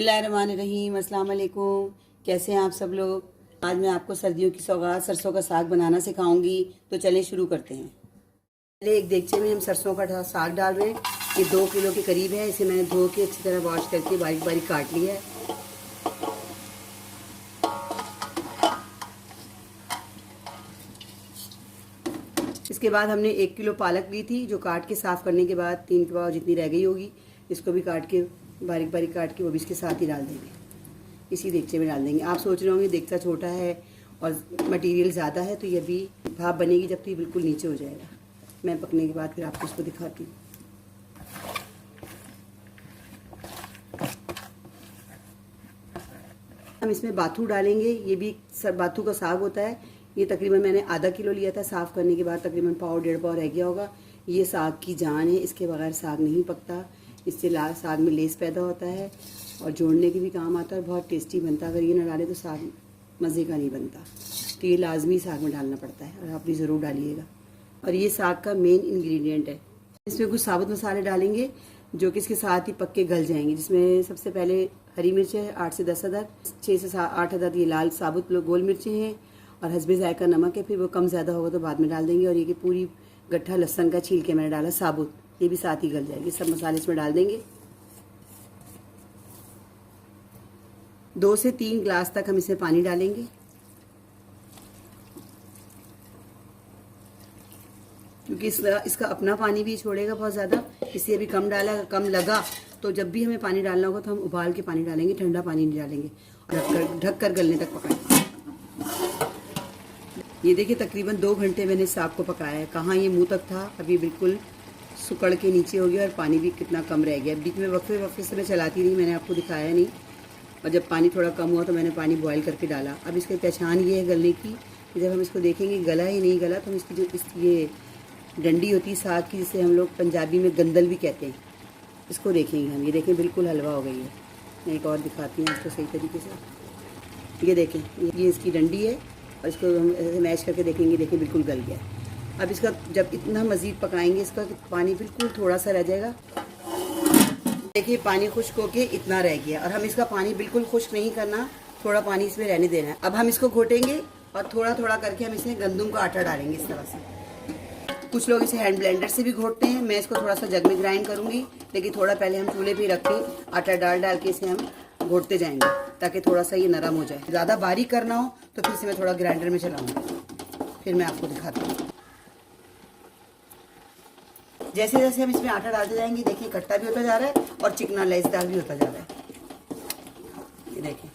बिस्मिल्लाहिर्रहमानिर्रहीम। अस्सलाम वालेकुम। कैसे हैं आप सब लोग? आज मैं आपको सर्दियों की सौगात सरसों का साग बनाना सिखाऊंगी। तो चलें शुरू करते हैं। पहले एक देगचे में हम सरसों का साग डाल रहे हैं। ये 2 किलो के करीब है। इसे मैंने धो के अच्छी तरह वॉश करके बारीक बारीक काट लिया है। इसके बाद हमने 1 किलो पालक ली थी, जो काट के साफ़ करने के बाद 3 पाव जितनी रह गई होगी, इसको भी काट के बारीक बारीक काट के वो भी इसके साथ ही डाल देंगे। इसी देगचे में डाल देंगे। आप सोच रहे होंगे देगचा छोटा है और मटेरियल ज़्यादा है, तो ये भी भाप बनेगी जब तक ये बिल्कुल नीचे हो जाएगा। मैं पकने के बाद फिर आपको इसको दिखाती हूँ। हम इसमें बाथू डालेंगे। ये भी बाथू का साग होता है। ये तकरीबन मैंने आधा किलो लिया था। साफ़ करने के बाद तकरीबन पाव 1.5 पाव रह गया होगा। ये साग की जान है, इसके बगैर साग नहीं पकता। इससे साग में लेस पैदा होता है और जोड़ने के भी काम आता है और बहुत टेस्टी बनता है। अगर ये ना डाले तो साग मज़े का नहीं बनता। तो ये लाजमी साग में डालना पड़ता है और आप भी ज़रूर डालिएगा। और ये साग का मेन इंग्रेडिएंट है। इसमें कुछ साबुत मसाले डालेंगे जो कि इसके साथ ही पक्के गल जाएंगे, जिसमें सबसे पहले हरी मिर्च है 8 से 10 अदद, 6 से 8 अदद ये लाल साबुत गोल मिर्चें हैं और हस्बे ज़ायका नमक है। फिर वो कम ज़्यादा होगा तो बाद में डाल देंगे। और ये कि पूरी गट्ठा लहसुन का छील के मैंने डाला साबुत, ये भी साथ ही गल जाएगी। सब मसाले इसमें डाल देंगे। 2 से 3 गिलास तक हम इसमें पानी डालेंगे, क्योंकि इसका अपना पानी भी छोड़ेगा बहुत ज़्यादा। इसलिए अभी कम डाला। कम लगा तो जब भी हमें पानी डालना होगा तो हम उबाल के पानी डालेंगे, ठंडा पानी नहीं डालेंगे। और ढक कर गलने तक पकाएंगे। ये देखिए तकरीबन 2 घंटे मैंने साग को पकाया है। कहाँ ये मुंह तक था, अभी बिल्कुल सुकड़ के नीचे हो गया और पानी भी कितना कम रह गया। बीच में वक्फे से मैं चलाती रही, मैंने आपको दिखाया नहीं। और जब पानी थोड़ा कम हुआ तो मैंने पानी बॉयल करके डाला। अब इसकी पहचान ये है गलने की, जब हम इसको देखेंगे गला ही नहीं गला तो हम इसकी जो ये डंडी होती है साग की, जिसे हम लोग पंजाबी में गंदल भी कहते हैं, इसको देखेंगे हम। ये देखें बिल्कुल हलवा हो गई है। मैं एक और दिखाती हूँ इसको सही तरीके से। ये देखें, ये इसकी डंडी है और इसको हम ऐसे मैश करके देखेंगे। देखें बिल्कुल गल गया। अब इसका जब इतना मज़ीद पकाएंगे, इसका पानी बिल्कुल थोड़ा सा रह जाएगा। देखिए पानी खुश्क होके इतना रह गया और हम इसका पानी बिल्कुल खुश्क नहीं करना, थोड़ा पानी इसमें रहने देना है। अब हम इसको घोटेंगे और थोड़ा थोड़ा करके हम इसमें गंदम का आटा डालेंगे इस तरह से। कुछ लोग इसे हैंड ब्लेंडर से भी घोटते हैं। मैं इसको थोड़ा सा जग में ग्राइंड करूँगी, लेकिन थोड़ा पहले हम चूल्हे पे रख के आटा डाल के इसे हम घोटते जाएंगे ताकि थोड़ा सा ये नरम हो जाए। ज़्यादा बारीक करना हो तो फिर से मैं थोड़ा ग्राइंडर में चलाऊँगी, फिर मैं आपको दिखाती हूँ। जैसे जैसे हम इसमें आटा डालते जाएंगे, देखिए खट्टा भी होता जा रहा है और चिकना लेसदार भी होता जा रहा है। ये देखिए,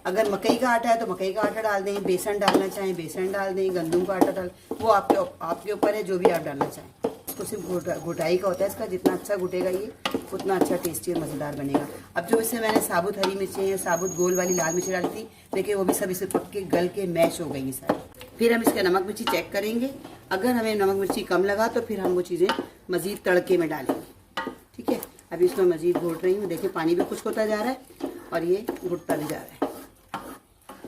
अगर मकई का आटा है तो मकई का आटा डाल दें, बेसन डालना चाहें बेसन डाल दें, गंदम का आटा डाल, वो आपके ऊपर है, जो भी आप डालना चाहें। इसको सिर्फ घुटाई का होता है इसका, जितना अच्छा घुटेगा ये उतना अच्छा टेस्टी और मज़ेदार बनेगा। अब जो इससे मैंने साबुत हरी मिर्चें, साबुत गोल वाली लाल मिर्ची डाली थी, देखिए वो भी सब इसे पक के गल के मैश हो गई सारी। फिर हम इसका नमक मिर्ची चेक करेंगे। अगर हमें नमक मिर्ची कम लगा तो फिर हम वो चीज़ें मज़ीद तड़के में डालेंगे। ठीक है, अभी इसमें मज़ीद घोट रही हूँ। देखिए पानी भी खुश्क होता जा रहा है और ये घुटता भी जा रहा है।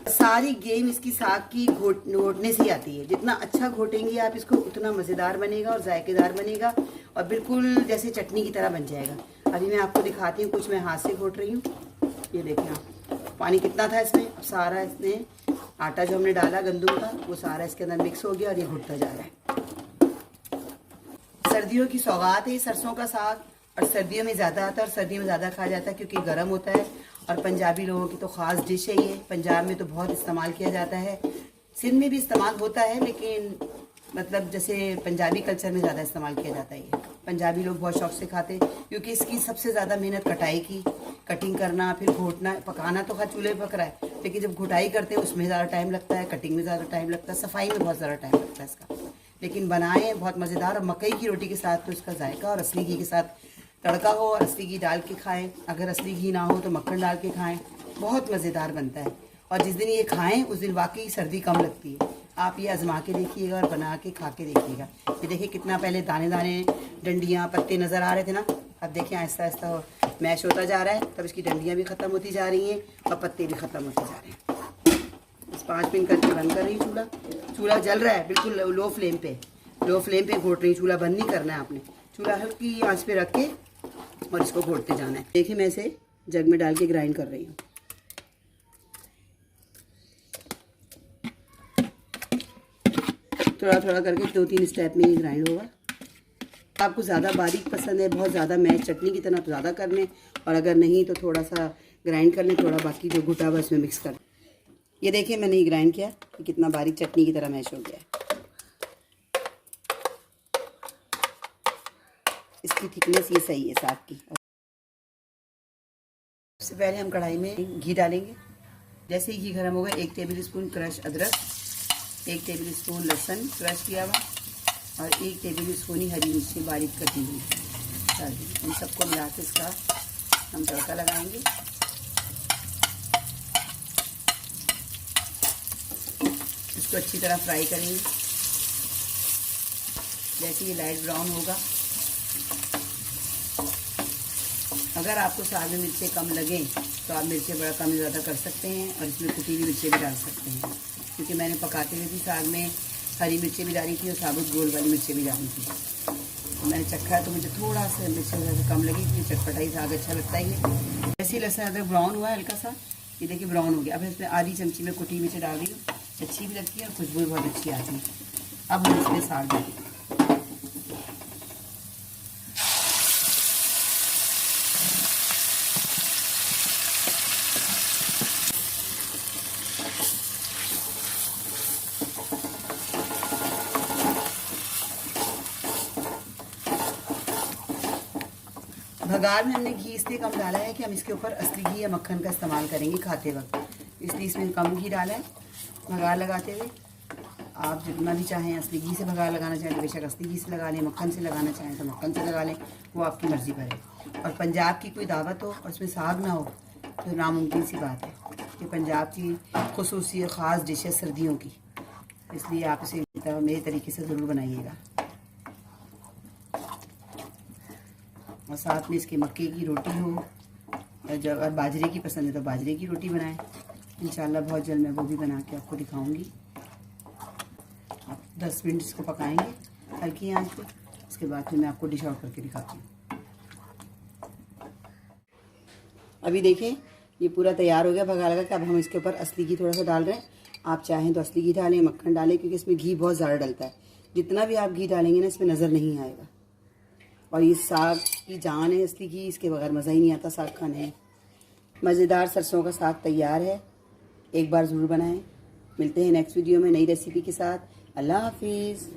सारी गेम इसकी साग की घोटने से ही आती है। जितना अच्छा घोटेंगे आप इसको उतना मज़ेदार बनेगा और जायकेदार बनेगा और बिल्कुल जैसे चटनी की तरह बन जाएगा। अभी मैं आपको दिखाती हूँ, कुछ मैं हाथ से घोट रही हूँ। ये देखें आप, पानी कितना था इसमें। अब सारा इसमें आटा जो हमने डाला गंदम का, वो सारा इसके अंदर मिक्स हो गया और ये घुटता जा रहा है। सर्दियों की सौगात है सरसों का साग, और सर्दियों में ज़्यादा आता है और सर्दियों में ज़्यादा खाया जाता है क्योंकि गर्म होता है। और पंजाबी लोगों की तो ख़ास डिश है ये। पंजाब में तो बहुत इस्तेमाल किया जाता है, सिंध में भी इस्तेमाल होता है, लेकिन मतलब जैसे पंजाबी कल्चर में ज़्यादा इस्तेमाल किया जाता है ये। पंजाबी लोग बहुत शौक़ से खाते हैं क्योंकि इसकी सबसे ज़्यादा मेहनत कटाई की, कटिंग करना, फिर घोटना। पकाना तो हर चूल्हे पर पक रहा है, लेकिन जब घुटाई करते हैं उसमें ज़्यादा टाइम लगता है, कटिंग में ज़्यादा टाइम लगता है, सफाई में बहुत ज़्यादा टाइम लगता है इसका। लेकिन बनाए बहुत मज़ेदार। और मकई की रोटी के साथ तो इसका जायका, और असली घी के साथ तड़का हो और असली घी डाल के खाएं। अगर असली घी ना हो तो मक्खन डाल के खाएं, बहुत मज़ेदार बनता है। और जिस दिन ये खाएं उस दिन वाकई सर्दी कम लगती है। आप ये आजमा के देखिएगा और बना के खा के देखिएगा। ये देखिए कितना पहले दाने दाने डंडियाँ पत्ते नज़र आ रहे थे ना, अब देखिए आहिस्ता आहिस्ता मैश होता जा रहा है। तब इसकी डंडियाँ भी ख़त्म होती जा रही हैं और पत्ते भी ख़त्म होते जा रहे हैं। बस 5 मिनट करके बंद कर रही हूँ। चूल्हा जल रहा है बिल्कुल लो फ्लेम पे घोट रही हूँ। चूल्हा बंद नहीं करना है आपने, चूल्हा हल्की आँच पे रख के और इसको घोटते जाना है। देखिए मैं इसे जग में डाल के ग्राइंड कर रही हूँ। थोड़ा थोड़ा करके 2-3 स्टेप में ही ग्राइंड होगा। आपको ज़्यादा बारीक पसंद है, बहुत ज़्यादा मैच चटनी की तरह, तो ज़्यादा कर लें, और अगर नहीं तो थोड़ा सा ग्राइंड कर लें, थोड़ा बाकी जो घुटा हुआ उसमें मिक्स कर लें। ये देखिए मैंने ये ग्राइंड किया कि कितना बारीक चटनी की तरह मैश हो गया है। इसकी थिकनेस ये सही है साग की। सबसे पहले हम कढ़ाई में घी डालेंगे। जैसे ही घी गर्म होगा 1 टेबल स्पून क्रश अदरक, 1 टेबल स्पून लहसुन क्रश किया हुआ और 1 टेबल स्पून ही हरी मिर्ची बारीक कटी हुई डाल दी। इन सबको मिला के इसका हम तड़का लगाएंगे। इसको अच्छी तरह फ्राई करेंगे। जैसे ये लाइट ब्राउन होगा, अगर आपको साग में मिर्चें कम लगें तो आप मिर्चें बड़ा कम ज़्यादा कर सकते हैं और इसमें कुटी हुई मिर्चें भी डाल सकते हैं, क्योंकि मैंने पकाते हुए भी साग में हरी मिर्चें भी डाली थी और साबुत गोल वाली मिर्चें भी डाली थी। तो मैंने चखा तो मुझे थोड़ा सा मिर्चें कम लगी, क्योंकि चटपटाई साग अच्छा लगता ही है। जैसे ही लहसुन अदरक ब्राउन हुआ हल्का सा, ये देखिए ब्राउन हो गया। अब इसमें आधी चमची में कुटी मिर्चें डाल रही हूँ, अच्छी भी लगती है और खुशबू भी बहुत अच्छी आती है। अब हम इसमें साग डालेंगे। भगार में हमने घी इसलिए कम डाला है कि हम इसके ऊपर असली घी या मक्खन का इस्तेमाल करेंगे खाते वक्त, इसलिए इसमें कम घी डाला है। भगार लगाते हुए आप जितना भी चाहें, असली घी से भगार लगाना चाहें तो बेशक असली घी से लगा लें, मक्खन से लगाना चाहें तो मक्खन से लगा लें, वो आपकी मर्ज़ी पर है। और पंजाब की कोई दावत हो और उसमें साग ना हो तो नामुमकिन सी बात है। कि पंजाब की खुसूसी ख़ास डिश है सर्दियों की, इसलिए आप इसे मेरे तरीके से ज़रूर बनाइएगा। और साथ में इसके मक्के की रोटी हो, या अगर बाजरे की पसंद है तो बाजरे की रोटी बनाएं। इंशाल्लाह बहुत जल्द मैं वो भी बना के आपको दिखाऊंगी। आप 10 मिनट इसको पकाएंगे हल्की आंच पे, उसके बाद फिर मैं आपको डिश आउट करके दिखाती हूँ। अभी देखें ये पूरा तैयार हो गया भगा लगा के। अब हम इसके ऊपर असली घी थोड़ा सा डाल रहे हैं। आप चाहें तो असली घी डालें, मक्खन डालें, क्योंकि इसमें घी बहुत ज़्यादा डलता है। जितना भी आप घी डालेंगे ना इसमें नज़र नहीं आएगा। और ये साग की जान है असली घी, इसके बगैर मज़ा ही नहीं आता साग खाने में। मज़ेदार सरसों का साग तैयार है, एक बार ज़रूर बनाएं। मिलते हैं नेक्स्ट वीडियो में नई रेसिपी के साथ। अल्लाह हाफिज़।